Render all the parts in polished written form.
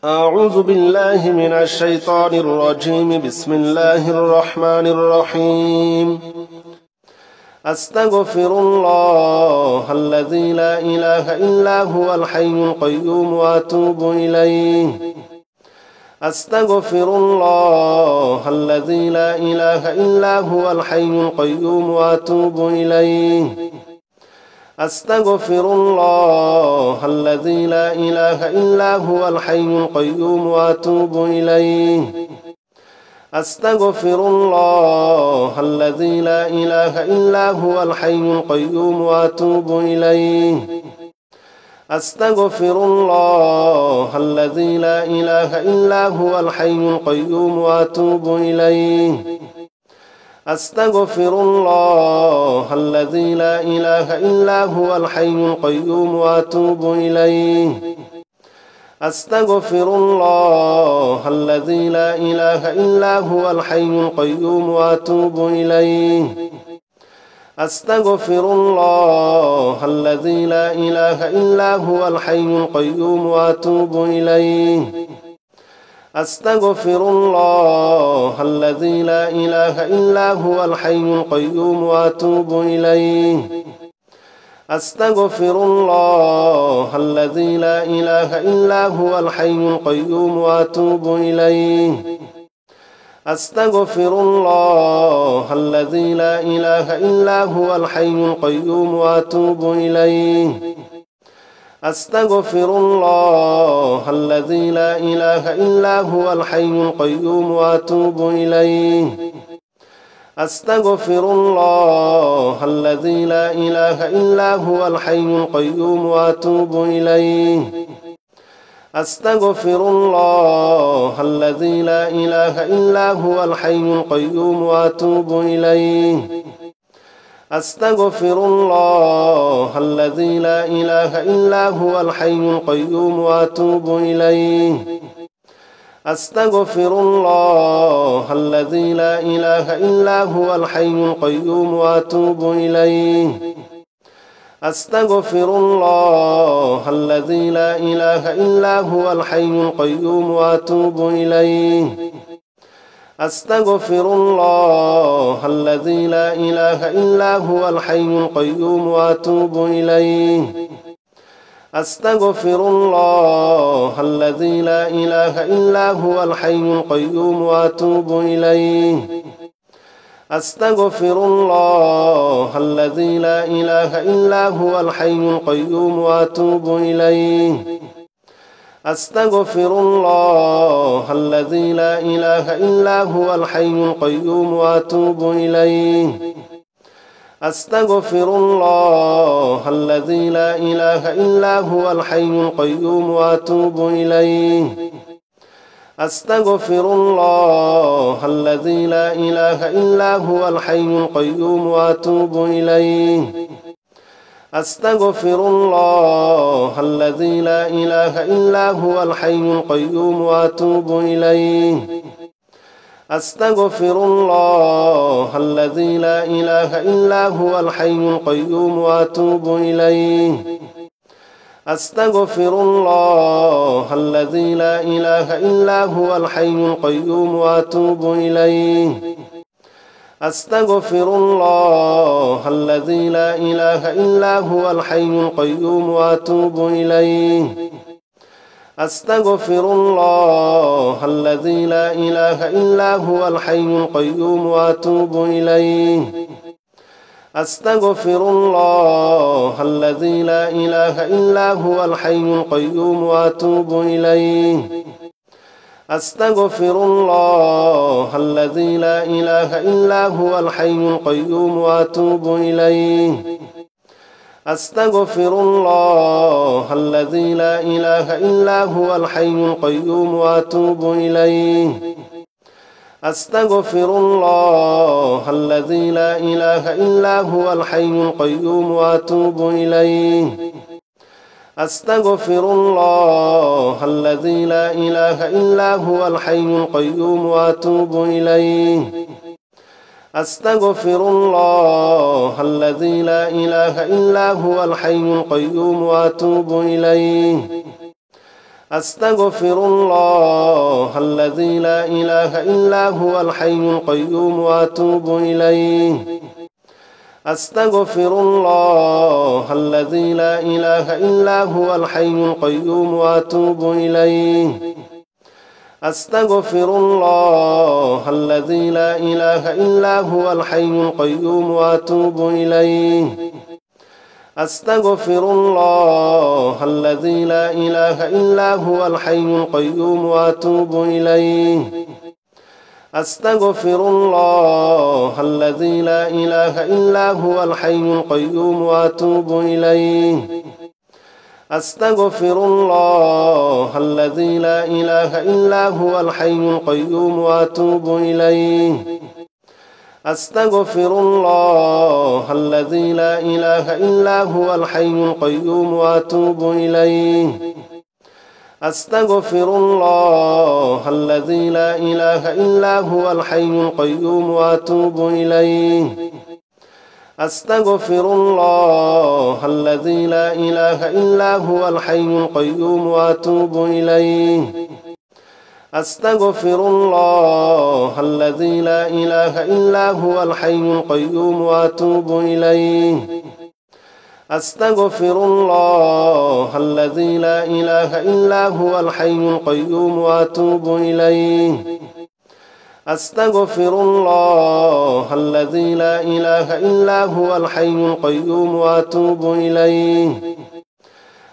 أعوذ بالله من الشيطان الرجيم. بسم الله الرحمن الرحيم. أستغفر الله الذي لا إله إلا هو الحي القيوم وأتوب إليه. أستغفر الله الذي لا إله إلا هو الحي القيوم وأتوب إليه. أستغفر الله الذي لا إله إلا هو الحي القيوم وأتوب إليه. أستغفر الله الذي لا إله إلا هو الحي القيوم وأتوب إليه. أستغفر الله الذي لا إله إلا هو الحي القيوم وأتوب إليه. أستغفر الله الذي لا إله إلا هو الحي القيوم وأتوب إليه. أستغفر الله الذي لا إله إلا هو الحي القيوم وأتوب إليه. أستغفر الله الذي لا إله إلا هو الحي القيوم وأتوب إليه. أستغفر الله الذي لا إله إلا هو الحي القيوم وأتوب إليه. أستغفر الله الذي لا إله إلا هو الحي القيوم وأتوب إليه. أستغفر الله الذي لا إله إلا هو الحي القيوم وأتوب إليه. أستغفر الله الذي لا إله إلا هو الحي القيوم وأتوب إليه. أستغفر الله الذي لا إله إلا هو الحي القيوم وأتوب إليه. أستغفر الله الذي لا إله إلا هو الحي القيوم وأتوب إليه. أستغفر الله الذي لا إله إلا هو الحي القيوم وأتوب إليه. أستغفر الله الذي لا إله إلا هو الحي القيوم وأتوب إليه. أستغفر الله الذي لا إله إلا هو الحي القيوم وأتوب إليه. أستغفر الله الذي لا إله إلا هو الحي القيوم وأتوب إليه. أستغفر الله الذي لا إله إلا هو الحي القيوم وأتوب إليه. أستغفر الله الذي لا إله إلا هو الحي القيوم وأتوب إليه. أستغفر الله الذي لا إله إلا هو الحي القيوم وأتوب إليه. أستغفر الله الذي لا إله إلا هو الحي القيوم وأتوب إليه. أستغفر الله الذي لا إله إلا هو الحي القيوم وأتوب إليه. أستغفر الله الذي لا إله إلا هو الحي القيوم وأتوب إليه. أستغفر الله الذي لا إله إلا هو الحي القيوم وأتوب إليه. أستغفر الله الذي لا إله إلا هو الحي القيوم وأتوب إليه. أستغفر الله الذي لا إله إلا هو الحي القيوم وأتوب إليه. أستغفر الله الذي لا إله إلا هو الحي القيوم وأتوب إليه. أستغفر الله الذي لا إله إلا هو الحي القيوم وأتوب إليه. أستغفر الله الذي لا إله إلا هو الحي القيوم وأتوب إليه. أستغفر الله الذي لا إله إلا هو الحي القيوم وأتوب إليه. أستغفر الله الذي لا إله إلا هو الحي القيوم وأتوب إليه. أستغفر الله الذي لا إله إلا هو الحي القيوم وأتوب إليه. أستغفر الله الذي لا إله إلا هو الحي القيوم وأتوب إليه. أستغفر الله الذي لا إله إلا هو الحي القيوم وأتوب إليه أستغفر الله الذي لا إله إلا هو الحي القيوم وأتوب إليه أستغفر الله الذي لا إله إلا هو الحي القيوم وأتوب إليه أستغفر الله الذي لا إله إلا هو الحي القيوم وأتوب إليه أستغفر الله الذي لا إله إلا هو الحي القيوم وأتوب إليه أستغفر الله الذي لا إله إلا هو الحي القيوم وأتوب إليه أستغفر الله الذي لا إله إلا هو الحي القيوم وأتوب إليه أستغفر الله الذي لا إله إلا هو الحي القيوم وأتوب إليه أستغفر الله الذي لا إله إلا هو الحي القيوم وأتوب إليه أستغفر الله الذي لا إله إلا هو الحي القيوم وأتوب إليه أستغفر الله الذي لا إله إلا هو الحي القيوم وأتوب إليه أستغفر الله الذي لا إله إلا هو الحي القيوم وأتوب إليه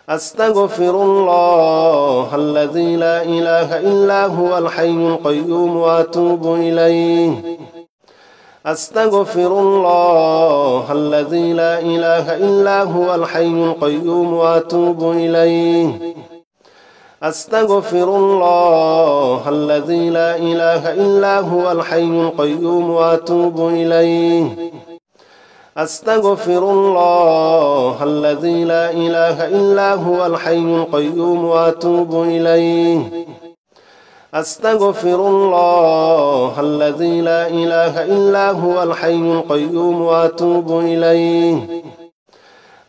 أستغفر الله الذي لا إله إلا هو الحي القيوم وأتوب إليه أستغفر الله الذي لا إله إلا هو الحي القيوم وأتوب إليه أستغفر الله الذي لا إله إلا هو الحي القيوم وأتوب إليه أستغفر الله الذي لا إله إلا هو الحي القيوم وأتوب إليه أستغفر الله الذي لا إله إلا هو الحي القيوم وأتوب إليه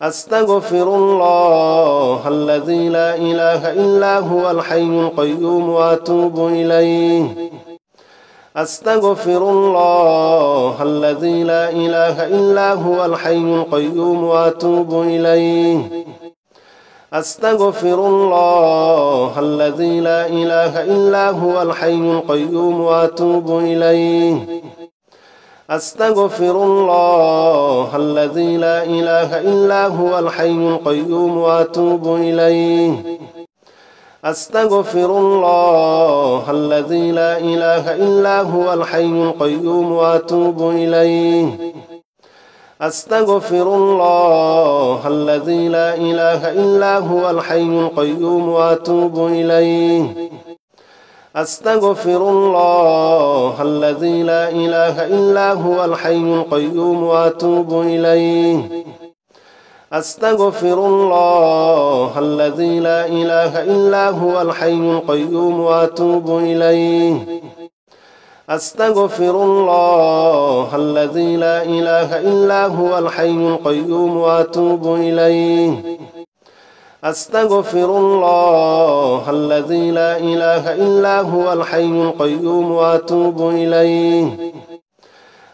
أستغفر الله الذي لا إله إلا هو الحي القيوم وأتوب إليه أستغفر الله الذي لا إله إلا هو الحي القيوم وأتوب إليه أستغفر الله الذي لا إله إلا هو الحي القيوم وأتوب إليه أستغفر الله الذي لا إله إلا هو الحي القيوم وأتوب إليه أستغفر الله الذي لا إله إلا هو الحي القيوم وأتوب إليه أستغفر الله الذي لا إله إلا هو الحي القيوم وأتوب إليه أستغفر الله الذي لا إله إلا هو الحي القيوم وأتوب إليه أستغفر الله الذي لا إله إلا هو الحي القيوم وأتوب إليه أستغفر الله الذي لا إله إلا هو الحي القيوم وأتوب إليه أستغفر الله الذي لا إله إلا هو الحي القيوم وأتوب إليه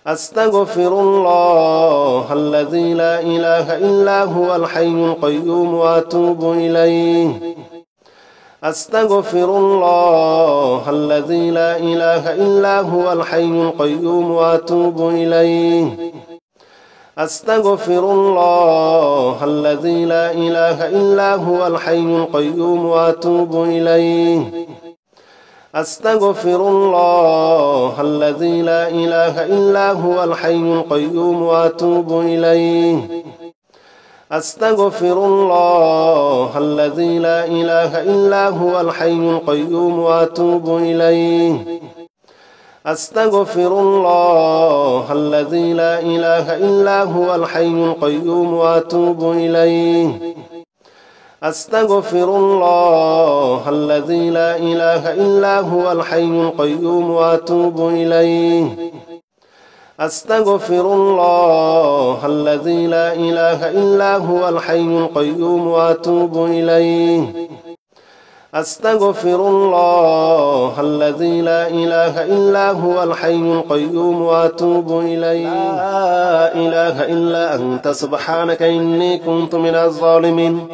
أستغفر الله الذي لا إله إلا هو الحي القيوم وأتوب إليه أستغفر الله الذي لا إله إلا هو الحي القيوم وأتوب إليه أستغفر الله الذي لا إله إلا هو الحي القيوم وأتوب إليه أستغفر الله الذي لا إله إلا هو الحي القيوم وأتوب إليه أستغفر الله الذي لا إله إلا هو الحي القيوم وأتوب إليه أستغفر الله الذي لا إله إلا هو الحي القيوم وأتوب إليه أستغفر الله الذي لا إله إلا هو الحي القيوم وأتوب إليه أستغفر الله الذي لا إله إلا هو الحي القيوم وأتوب إليه أستغفر الله الذي لا إله إلا هو الحي القيوم وأتوب إليه. لا إله إلا أنت سبحانك إني كنت من الظالمين.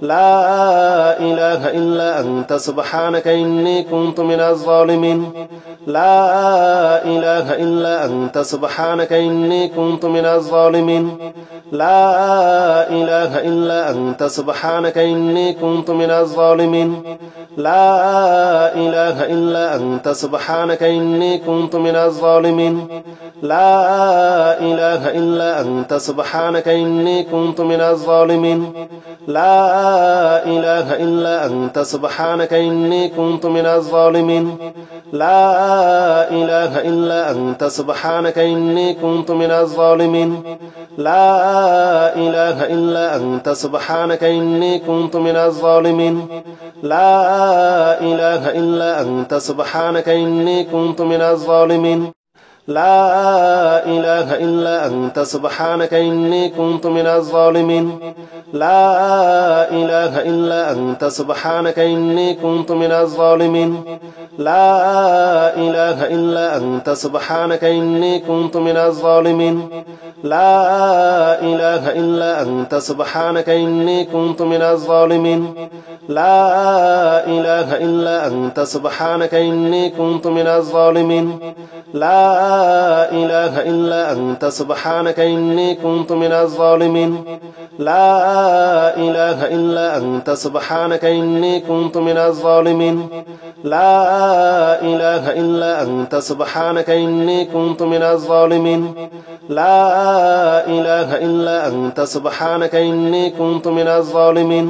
لا إله إلا أنت سبحانك إني كنت من الظالمين. لا إله إلا أنت سبحانك إني كنت من الظالمين. لا إله إلا أنت سبحانك إني كنت من الظالمين. لا إله إلا أنت سبحانك إني كنت من الظالمين. لا إله إلا أنت سبحانك إني كنت من الظالمين. لا إله إلا أنت سبحانك إني كنت من الظالمين. لا إله إلا أنت سبحانك إني كنت من الظالمين. لا إله إلا أنت سبحانك إني كنت من الظالمين. لا إله إلا أنت سبحانك إني كنت من الظالمين. لا إله إلا أنت سبحانك إني كنت من الظالمين. لا إله إلا أنت سبحانك إني كنت من الظالمين. لا إله إلا أنت سبحانك إني كنت من الظالمين. لا إله إلا أنت سبحانك إني كنت من الظالمين. لا إله إلا أنت سبحانك إني كنت من الظالمين. لا إله إلا أنت سبحانك إني كنت من الظالمين. لا إله إلا أنت سبحانك إني كنت من الظالمين. لا إله إلا أنت سبحانك إني كنت من الظالمين. لا إله إلا أنت سبحانك إني كنت من الظالمين.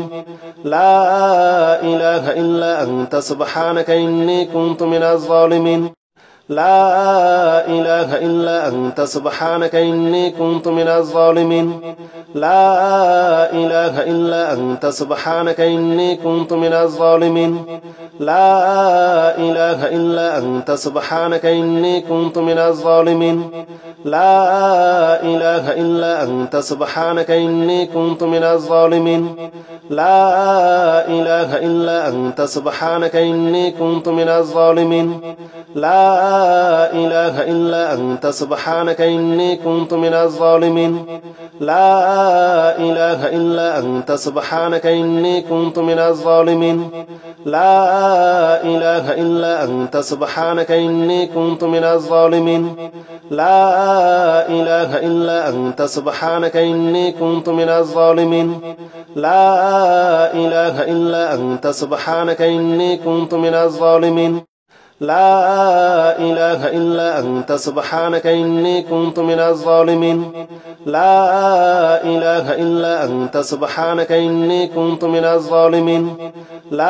لا إله إلا أنت سبحانك إني كنت من الظالمين. لا إله إلا أنت سبحانك إني كنت من الظالمين. لا إله إلا أنت سبحانك إني كنت من الظالمين. لا إله إلا أنت سبحانك إني كنت من الظالمين. لا إله إلا أنت سبحانك إني كنت من الظالمين. لا إله إلا أنت سبحانك إني كنت من الظالمين. لا إله إلا أنت سبحانك إني كنت من الظالمين. لا إله إلا أنت سبحانك إني كنت من الظالمين. لا إله إلا أنت سبحانك إني كنت من الظالمين. لا إله إلا أنت سبحانك إني كنت من الظالمين. لا إله إلا أنت سبحانك إني كنت من الظالمين. لا إله إلا أنت سبحانك إني كنت من الظالمين. لا إله إلا أنت سبحانك إني كنت من الظالمين. لا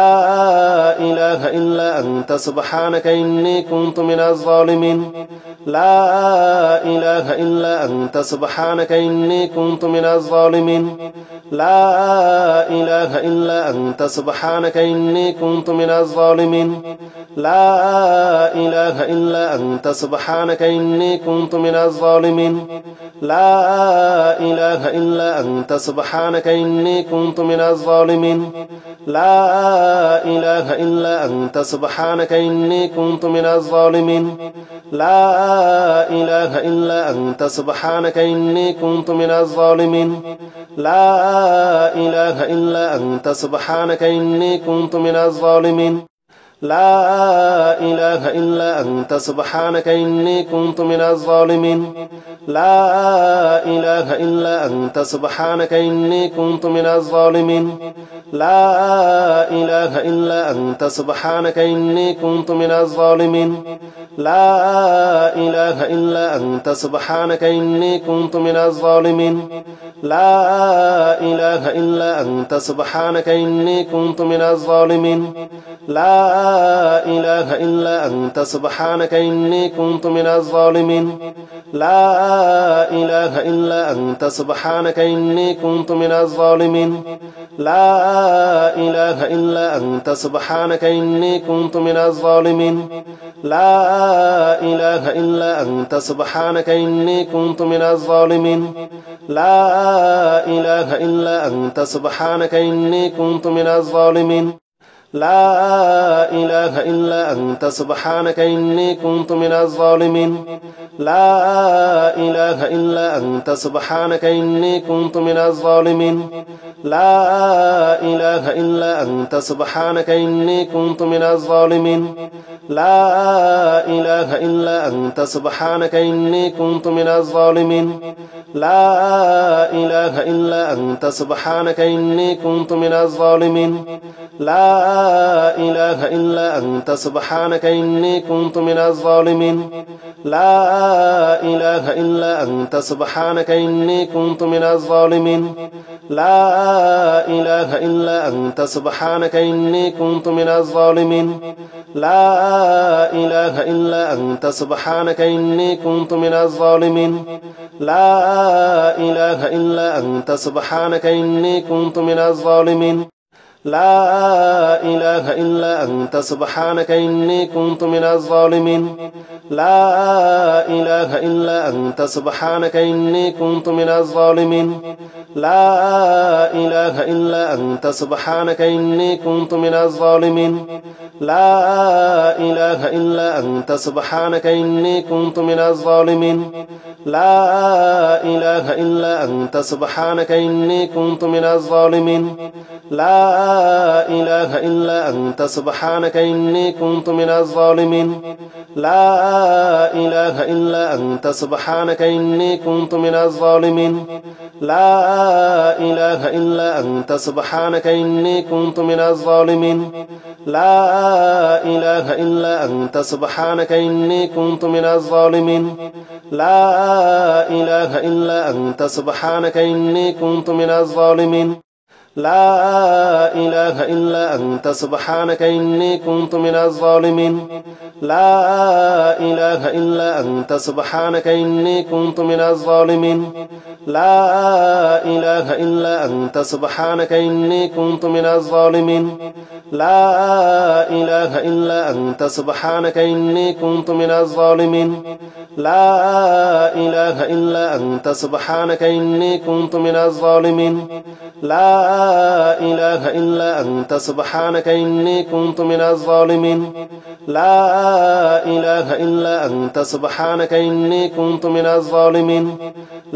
إله إلا أنت سبحانك إني كنت من الظالمين. لا إله إلا أنت سبحانك إني كنت من الظالمين. لا إله إلا أنت سبحانك إني كنت من الظالمين. لا إله إلا أنت سبحانك إني كنت من الظالمين. لا إله إلا أنت سبحانك إني كنت من الظالمين. لا إله إلا أنت سبحانك إني كنت من الظالمين. لا إله إلا أنت سبحانك إني كنت من الظالمين. لا إله إلا أنت سبحانك إني كنت من الظالمين. لا إله إلا أنت سبحانك إني كنت من الظالمين. لا إله إلا أنت سبحانك إني كنت من الظالمين. لا إله إلا أنت سبحانك إني كنت من الظالمين. لا إله إلا أنت سبحانك إني كنت من الظالمين. لا إله إلا أنت سبحانك إني كنت من الظالمين. لا إله إلا أنت سبحانك إني كنت من الظالمين. لا إله إلا أنت سبحانك إني كنت من الظالمين. لا إله إلا أنت سبحانك إني كنت من الظالمين. لا إله إلا أنت سبحانك إني كنت من الظالمين. لا إله إلا أنت سبحانك إني كنت من الظالمين. لا إله إلا أنت سبحانك إني كنت من الظالمين لا إله إلا أنت سبحانك إني كنت من الظالمين لا إله إلا أنت سبحانك إني كنت من الظالمين لا إله إلا أنت سبحانك إني كنت من الظالمين لا إله إلا أنت سبحانك إني كنت من الظالمين لا إله إلا أنت سبحانك إني كنت من الظالمين لا إله إلا أنت سبحانك إني كنت من الظالمين لا إله إلا أنت سبحانك إني كنت من الظالمين لا إله إلا أنت سبحانك إني كنت من الظالمين لا إله إلا أنت سبحانك إني كنت من الظالمين لا إله إلا أنت سبحانك إني كنت من الظالمين لا إله إلا أنت سبحانك إني كنت من الظالمين لا إله إلا أنت سبحانك إني كنت من الظالمين لا إله إلا أنت سبحانك إني كنت من الظالمين لا إله إلا أنت سبحانك إني كنت من الظالمين لا إله إلا أنت سبحانك إني كنت من الظالمين لا إله إلا أنت سبحانك إني كنت من الظالمين لا إله إلا أنت سبحانك إني كنت من الظالمين لا إله إلا أنت سبحانك إني كنت من الظالمين لا إله إلا أنت سبحانك إني كنت من الظالمين لا إله إلا أنت سبحانك إني كنت من الظالمين لا إله إلا أنت سبحانك إني كنت من الظالمين لا إله إلا أنت سبحانك إني كنت من الظالمين لا إله إلا أنت سبحانك إني كنت من الظالمين لا إله إلا أنت سبحانك إني كنت من الظالمين لا إله إلا أنت سبحانك إني كنت من الظالمين لا إله إلا أنت سبحانك إني كنت من الظالمين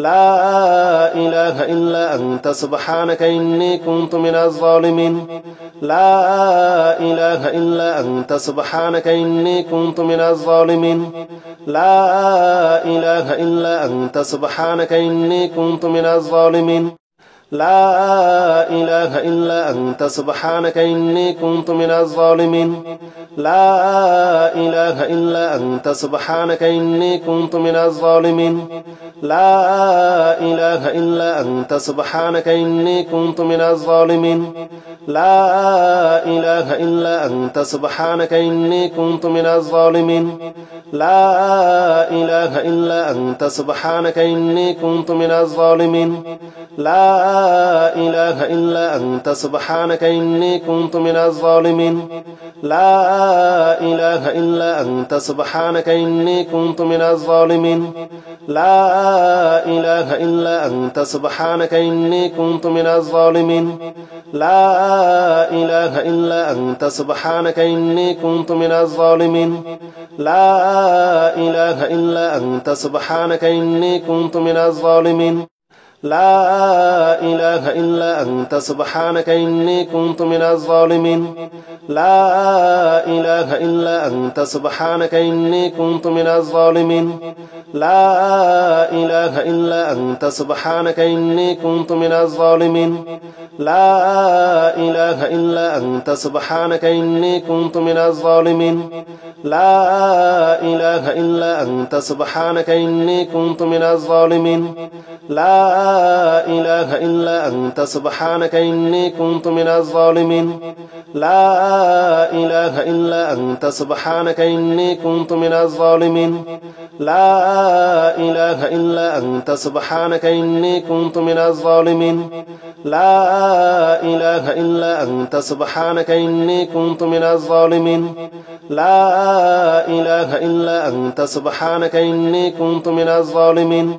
لا إله إلا أنت سبحانك إني كنت من الظالمين لا إله إلا أنت سبحانك إني كنت من الظالمين لا إله إلا أنت سبحانك إني كنت من الظالمين لا إله إلا أنت سبحانك إني كنت من الظالمين لا إله إلا أنت سبحانك إني كنت من الظالمين لا إله إلا أنت سبحانك إني كنت من الظالمين لا إله إلا أنت سبحانك إني كنت من الظالمين لا إله إلا أنت سبحانك إني كنت من الظالمين لا إله إلا أنت سبحانك إني كنت من الظالمين لا إله إلا أنت سبحانك إني كنت من الظالمين لا إله إلا أنت سبحانك إني كنت من الظالمين لا إله إلا أنت سبحانك إني كنت من الظالمين لا إله إلا أنت سبحانك إني كنت من الظالمين لا إله إلا أنت سبحانك إني كنت من الظالمين لا إله إلا أنت سبحانك إني كنت من الظالمين لا إله إلا أنت سبحانك إني كنت من الظالمين لا إله إلا أنت سبحانك إني كنت من الظالمين لا إله إلا أنت سبحانك إني كنت من الظالمين لا إله إلا أنت سبحانك إني كنت من الظالمين لا إله إلا أنت سبحانك إني كنت من الظالمين لا إله إلا أنت سبحانك إني كنت من الظالمين لا إله إلا أنت سبحانك إني كنت من الظالمين لا إله إلا أنت سبحانك إني كنت من الظالمين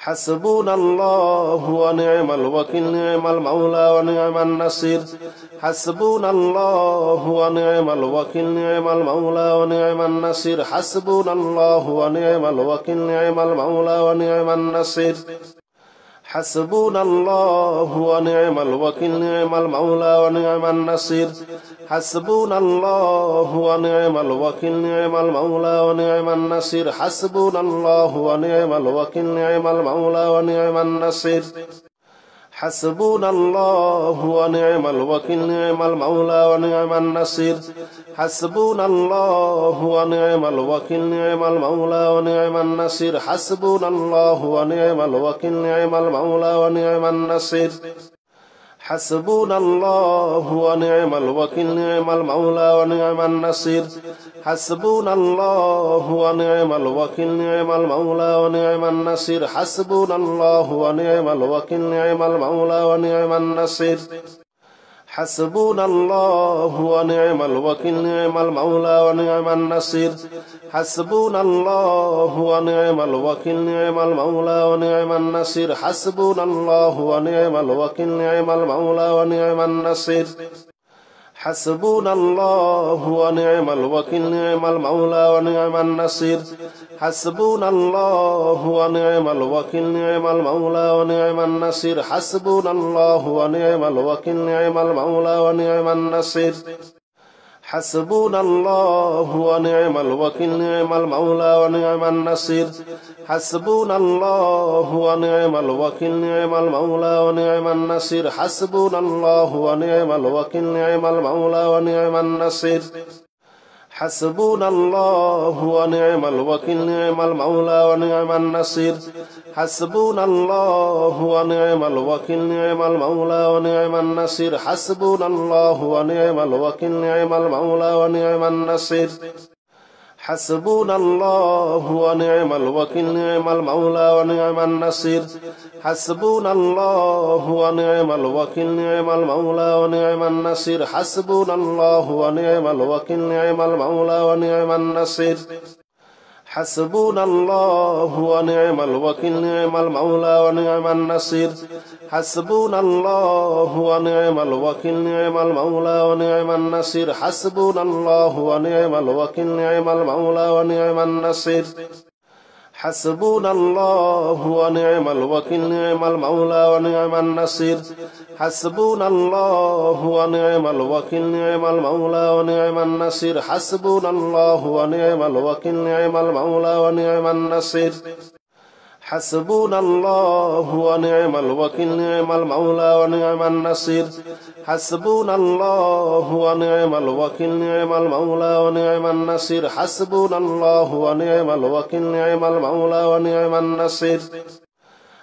حسبنا الله ونعم الوكيل نعم المولى ونعم النصير حسبنا الله ونعم الوكيل نعم المولى ونعم النصير حسبنا الله ونعم الوكيل نعم المولى ونعم النصير حسبنا الله ونعم الوكيل نعم المولى ونعم النصير حسبنا الله ونعم الوكيل نعم المولى ونعم النصير حسبنا الله ونعم الوكيل نعم المولى ونعم النصير حسبنا الله ونعم الوكيل نعم المولى ونعم النصير حسبنا الله ونعم الوكيل نعم المولى ونعم النصير حسبنا الله ونعم الوكيل نعم المولى ونعم النصير حسبنا الله ونعم الوكيل نعم المولى ونعم النصير حسبنا الله ونعم الوكيل نعم المولى ونعم النصير حسبنا الله ونعم الوكيل نعم المولى ونعم النصير حسبنا الله ونعم الوكيل نعم المولى ونعم النصير حسبنا الله ونعم الوكيل نعم المولى ونعم النصير حسبنا الله ونعم الوكيل نعم المولى ونعم النصير حسبنا الله ونعم الوكيل نعم المولى ونعم النصير حسبنا الله ونعم الوكيل نعم المولى ونعم النصير حسبنا الله ونعم الوكيل نعم المولى ونعم النصير حسبنا الله ونعم الوكيل نعم المولى ونعم النصير حسبنا الله ونعم الوكيل نعم المولى ونعم النصير حسبنا الله ونعم الوكيل نعم المولى ونعم النصير حسبنا الله ونعم الوكيل نعم المولى ونعم النصير حسبنا الله ونعم الوكيل نعم المولى ونعم النصير حسبنا الله ونعم الوكيل نعم المولى ونعم النصير حسبنا الله ونعم الوكيل نعم المولى ونعم النصير حسبنا الله ونعم الوكيل نعم المولى ونعم النصير حسبنا الله ونعم الوكيل نعم المولى ونعم النصير حسبنا الله ونعم الوكيل نعم المولى ونعم النصير حسبنا الله ونعم الوكيل نعم المولى ونعم النصير حسبنا الله ونعم الوكيل نعم المولى ونعم النصير حسبنا الله ونعم الوكيل نعم المولى ونعم النصير حسبنا الله ونعم الوكيل نعم المولى ونعم النصير حسبنا الله ونعم الوكيل نعم المولى ونعم النصير حسبنا الله ونعم الوكيل نعم المولى ونعم النصير حسبنا الله ونعم الوكيل نعم المولى ونعم النصير حسبنا الله ونعم الوكيل نعم المولى ونعم النصير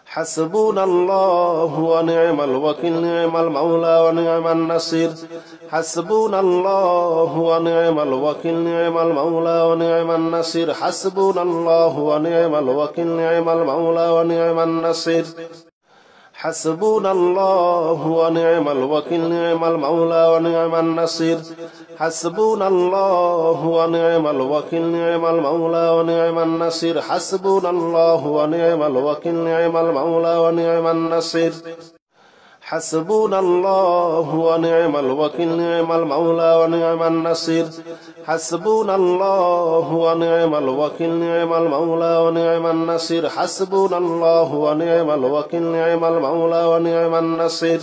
حسبنا الله ونعم الوكيل نعم المولى ونعم النصير حسبنا الله ونعم الوكيل نعم المولى ونعم النصير حسبنا الله ونعم الوكيل نعم المولى ونعم النصير حسبنا الله ونعم الوكيل نعم المولى ونعم النصير حسبنا الله ونعم الوكيل نعم المولى ونعم النصير حسبنا الله ونعم الوكيل نعم المولى ونعم النصير حسبنا الله ونعم الوكيل نعم المولى ونعم النصير حسبنا الله ونعم الوكيل نعم المولى ونعم النصير حسبنا الله ونعم الوكيل نعم المولى ونعم النصير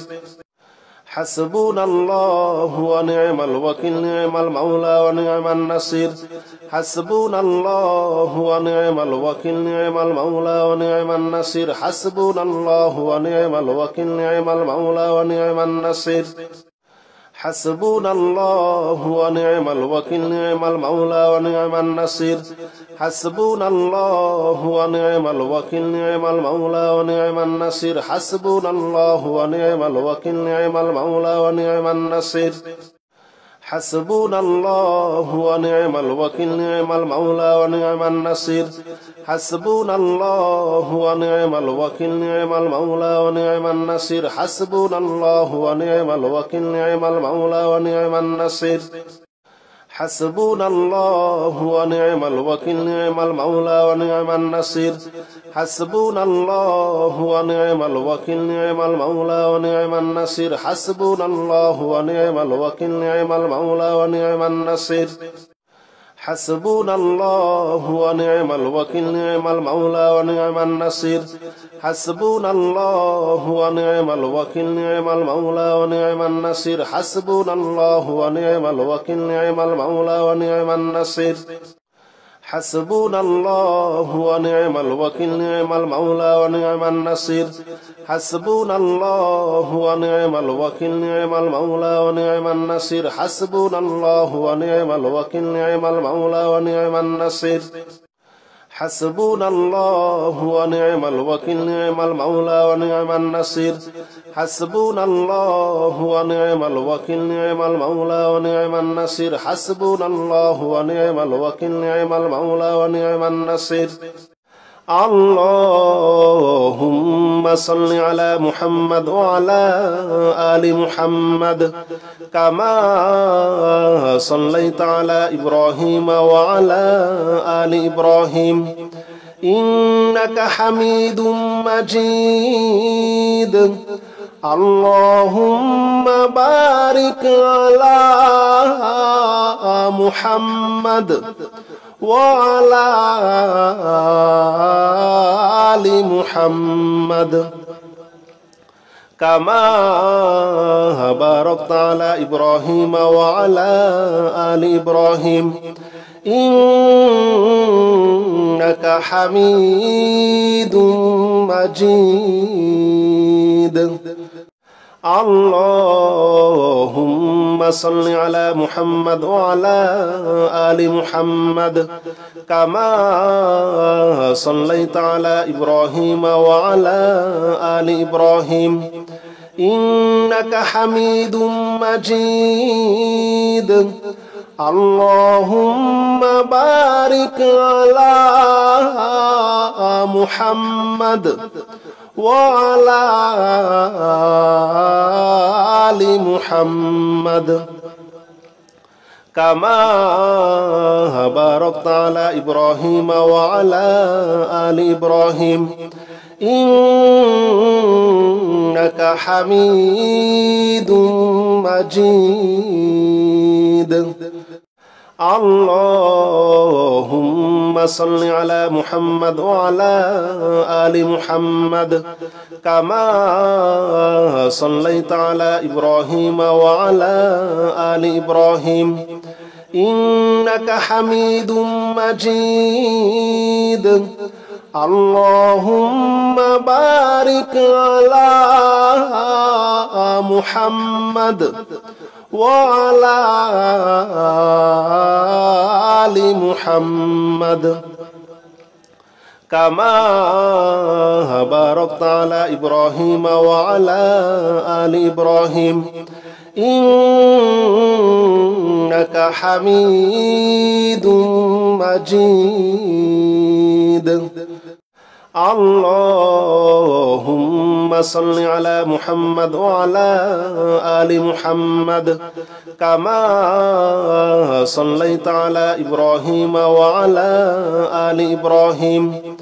حسبنا الله ونعم الوكيل نعم المولى ونعم النصير حسبنا الله ونعم الوكيل نعم المولى ونعم النصير حسبنا الله ونعم الوكيل نعم المولى ونعم النصير حسبنا الله ونعم الوكيل نعم المولى ونعم النصير حسبنا الله ونعم الوكيل نعم المولى ونعم النصير حسبنا الله ونعم الوكيل نعم المولى ونعم النصير حسبنا الله ونعم الوكيل نعم المولى ونعم النصير حسبنا الله ونعم الوكيل نعم المولى ونعم النصير حسبنا الله ونعم الوكيل نعم المولى ونعم النصير حسبنا الله ونعم الوكيل نعم المولى ونعم النصير حسبنا الله ونعم الوكيل نعم المولى ونعم النصير حسبنا الله ونعم الوكيل نعم المولى ونعم النصير حسبنا الله ونعم الوكيل نعم المولى ونعم النصير حسبنا الله ونعم الوكيل نعم المولى ونعم النصير حسبنا الله ونعم الوكيل نعم المولى ونعم النصير حسبنا الله ونعم الوكيل نعم المولى ونعم النصير حسبنا الله ونعم الوكيل نعم المولى ونعم النصير حسبنا الله ونعم الوكيل نعم المولى ونعم النصير حسبنا الله ونعم الوكيل نعم المولى ونعم النصير حسبنا الله ونعم الوكيل نعم المولى ونعم النصير حسبنا الله ونعم الوكيل نعم المولى ونعم النصير اللهم صل على محمد وعلى آل محمد كما صليت على إبراهيم وعلى آل إبراهيم إنك حميد مجيد اللهم بارك على محمد وعلى آل محمد كما باركت على إبراهيم وعلى آل إبراهيم إنك حميد مجيد اللهم صل على محمد وعلى آل محمد كما صليت على إبراهيم وعلى آل إبراهيم إنك حميد مجيد اللهم بارك على محمد وعلى آل محمد كما باركت على إبراهيم وعلى آل إبراهيم إنك حميد مجيد اللهم صل على محمد وعلى آل محمد كما صليت على إبراهيم وعلى آل إبراهيم إنك حميد مجيد اللهم بارك على محمد وعلى آل محمد كما باركت على إبراهيم وعلى آل إبراهيم إنك حميد مجيد اللهم صل على محمد وعلى آل محمد كما صليت على إبراهيم وعلى آل إبراهيم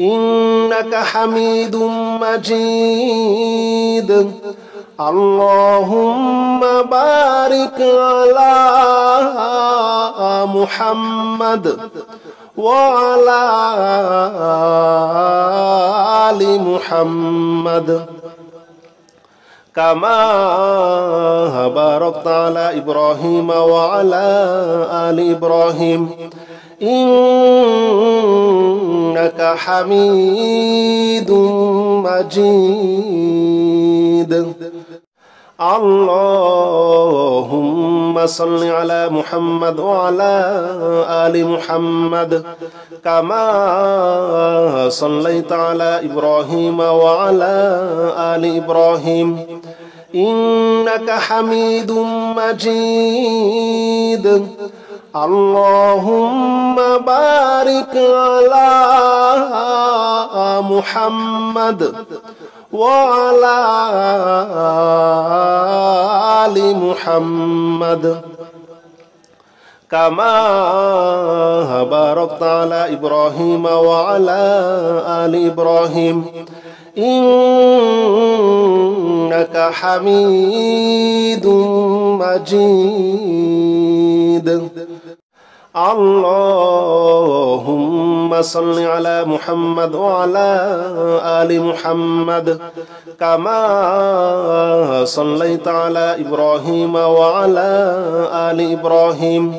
إنك حميد مجيد اللهم بارك على محمد وعلى آل محمد كما باركت على إبراهيم وعلى آل إبراهيم إنك حميد مجيد اللهم صل على محمد وعلى آل محمد كما صليت على إبراهيم وعلى آل إبراهيم إنك حميد مجيد اللهم بارك على محمد وعلى آل محمد كما باركت على إبراهيم وعلى آل إبراهيم إنك حميد مجيد اللهم صل على محمد وعلى آل محمد كما صليت على إبراهيم وعلى آل إبراهيم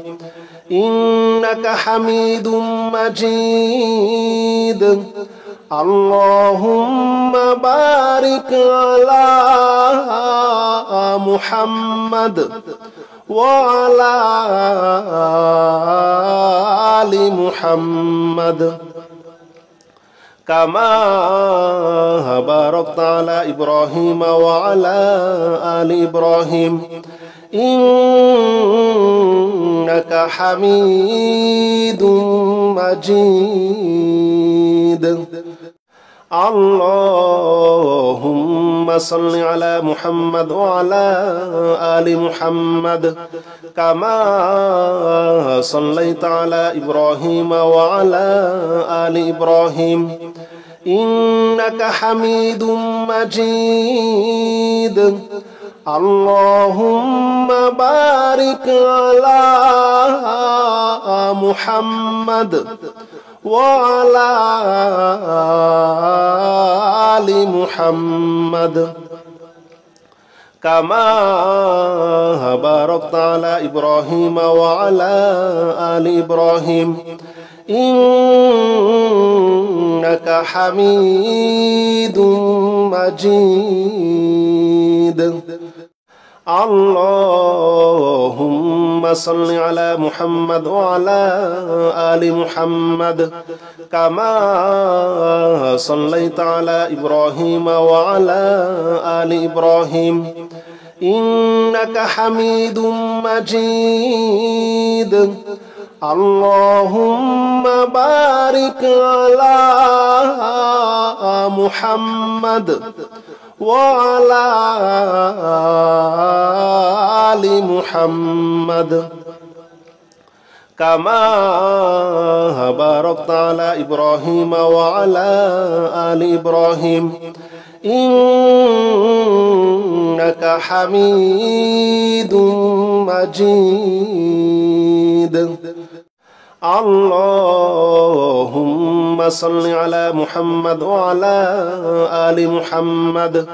إنك حميد مجيد اللهم بارك على محمد وعلى آل محمد كما باركت على إبراهيم وعلى آل إبراهيم إنك حميد مجيد اللهم صل على محمد وعلى آل محمد كما صليت على إبراهيم وعلى آل إبراهيم إنك حميد مجيد اللهم بارك على محمد وعلى آل محمد كما باركت على إبراهيم وعلى آل إبراهيم إنك حميد مجيد اللهم صل على محمد وعلى آل محمد كما صليت على إبراهيم وعلى آل إبراهيم إنك حميد مجيد اللهم بارك على محمد وعلى آل محمد كما باركت على إبراهيم وعلى آل إبراهيم إنك حميد مجيد اللهم صل على محمد وعلى آل محمد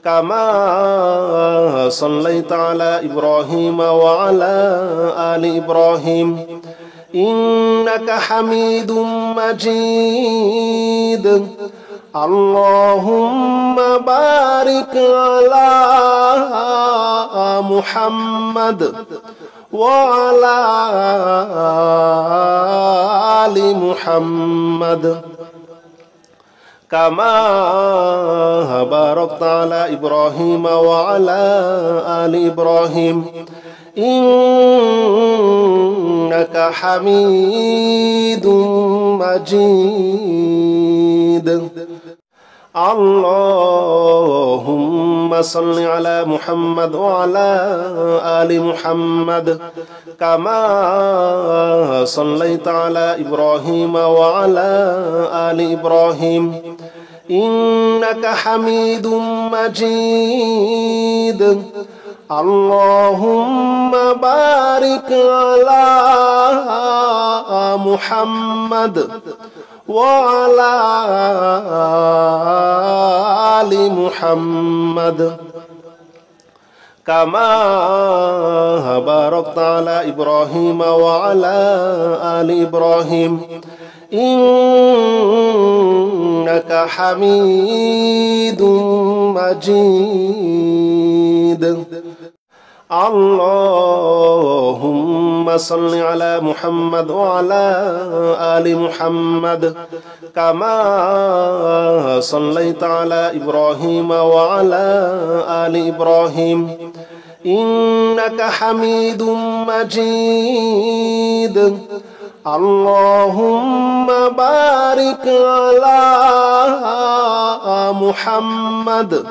كما صليت على إبراهيم وعلى آل إبراهيم إنك حميد مجيد اللهم بارك على محمد وعلى آل محمد كما باركت على إبراهيم وعلى آل إبراهيم إنك حميد مجيد اللهم صل على محمد وعلى آل محمد كما صليت على إبراهيم وعلى آل إبراهيم إنك حميد مجيد اللهم بارك على محمد وعلى آل محمد كما باركت على إبراهيم وعلى آل إبراهيم إنك حميد مجيد اللهم صل على محمد وعلى آل محمد كما صليت على إبراهيم وعلى آل إبراهيم إنك حميد مجيد اللهم بارك على محمد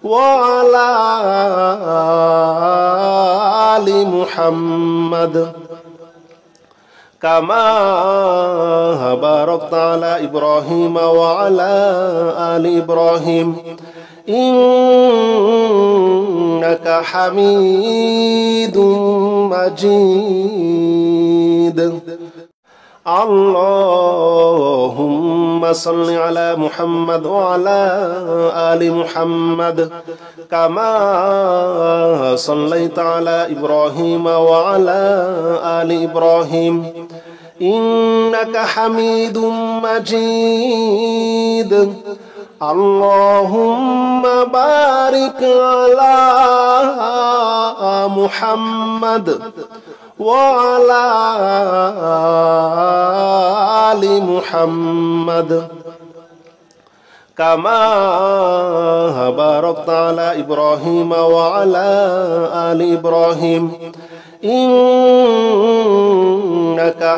وعلى آل محمد كما باركت على إبراهيم وعلى آل إبراهيم إنك حميد مجيد اللهم صل على محمد وعلى آل محمد كما صليت على إبراهيم وعلى آل إبراهيم إنك حميد مجيد اللهم بارك على محمد وعلى آل محمد كما باركت على إبراهيم وعلى آل إبراهيم إنك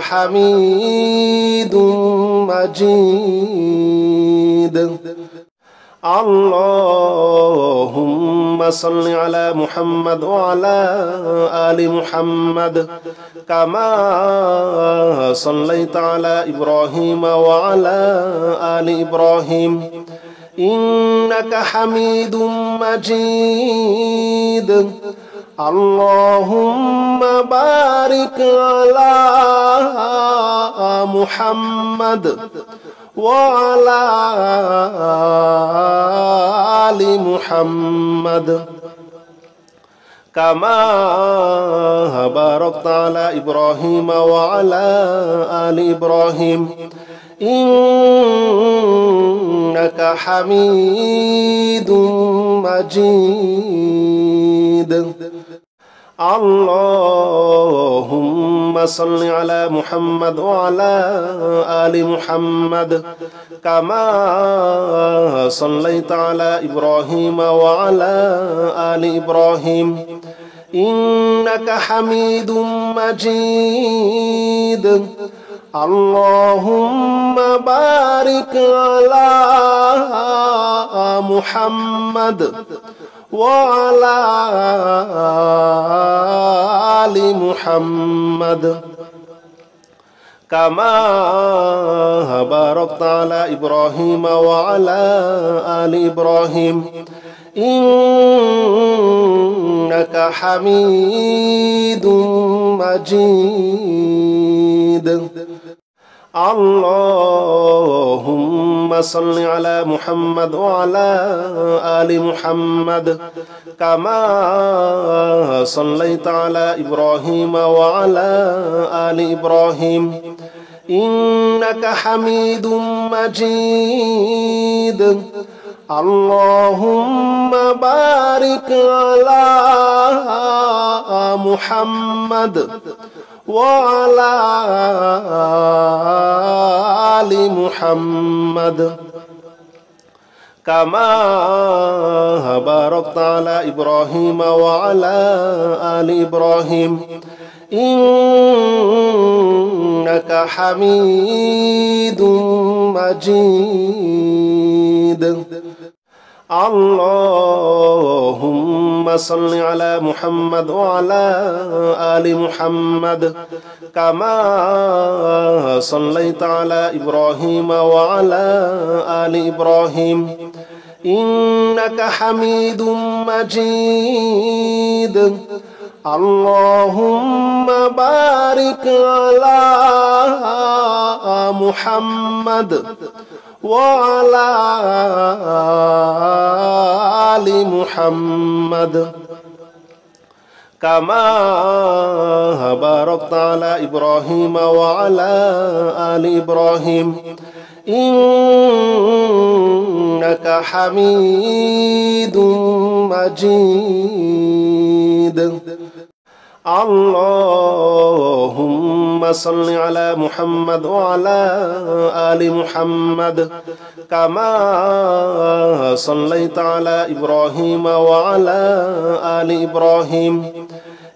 حميد مجيد اللهم صل على محمد وعلى آل محمد كما صليت على إبراهيم وعلى آل إبراهيم إنك حميد مجيد اللهم بارك على محمد وعلى آل محمد كما باركت على إبراهيم وعلى آل إبراهيم إنك حميد مجيد اللهم صل على محمد وعلى آل محمد كما صليت على إبراهيم وعلى آل إبراهيم إنك حميد مجيد اللهم بارك على محمد وعلى آل محمد كما باركت على إبراهيم وعلى آل إبراهيم إنك حميد مجيد اللهم صل على محمد وعلى آل محمد كما صليت على إبراهيم وعلى آل إبراهيم إنك حميد مجيد اللهم بارك على محمد وعلى آل محمد كما باركت على إبراهيم وعلى آل إبراهيم إنك حميد مجيد اللهم صل على محمد وعلى آل محمد كما صليت على إبراهيم وعلى آل إبراهيم إنك حميد مجيد اللهم بارك على محمد وعلى آل محمد كما باركت على إبراهيم وعلى آل إبراهيم إنك حميد مجيد اللهم صل على محمد وعلى آل محمد كما صليت على إبراهيم وعلى آل إبراهيم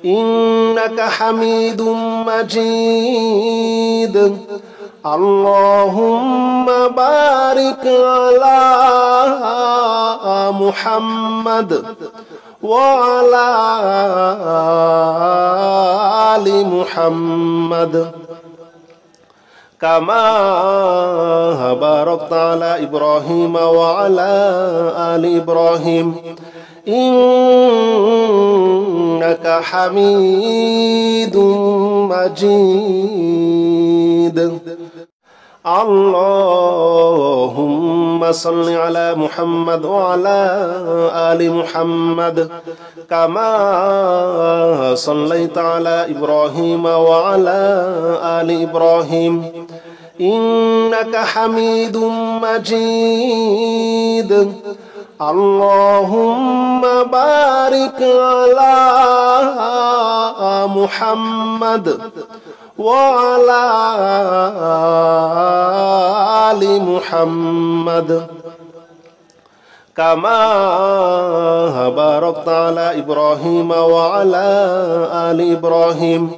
إنك حميد مجيد اللهم بارك على محمد وعلى آل محمد كما باركت على إبراهيم وعلى آل إبراهيم إنك حميد مجيد اللهم صل على محمد وعلى آل محمد كما صليت على إبراهيم وعلى آل إبراهيم إنك حميد مجيد اللهم بارك على محمد وعلى آل محمد كما باركت على إبراهيم وعلى آل إبراهيم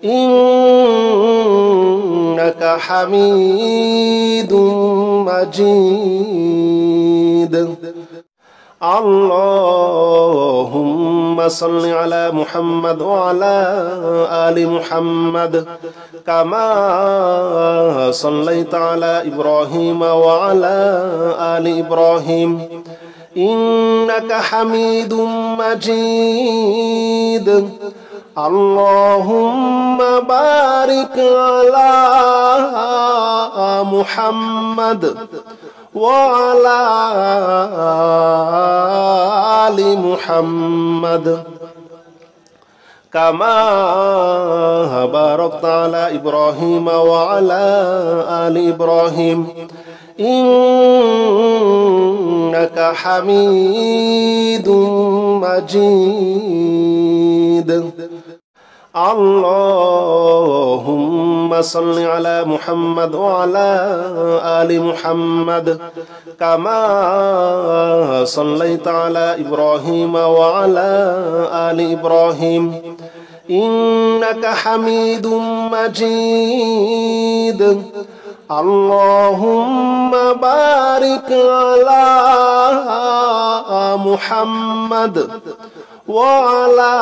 إنك حميد مجيد اللهم صل على محمد وعلى آل محمد كما صليت على إبراهيم وعلى آل إبراهيم إنك حميد مجيد اللهم بارك على محمد وعلى آل محمد كما باركت على إبراهيم وعلى آل إبراهيم إنك حميد مجيد اللهم صل على محمد وعلى آل محمد كما صليت على إبراهيم وعلى آل إبراهيم إنك حميد مجيد اللهم بارك على محمد وعلى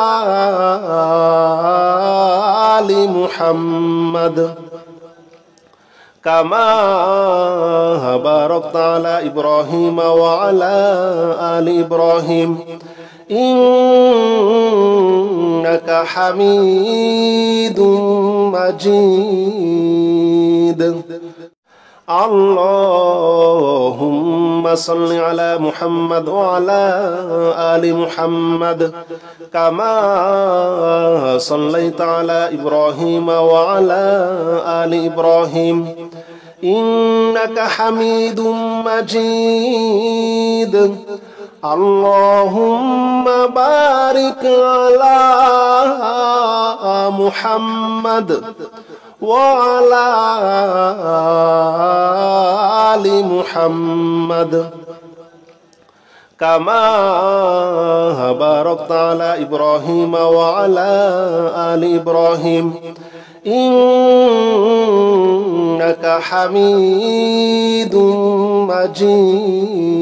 آل محمد كما باركت على إبراهيم وعلى آل إبراهيم إنك حميد مجيد اللهم صل على محمد وعلى آل محمد كما صليت على إبراهيم وعلى آل إبراهيم إنك حميد مجيد اللهم بارك على محمد وعلى آل محمد كما باركت على إبراهيم وعلى آل إبراهيم إنك حميد مجيد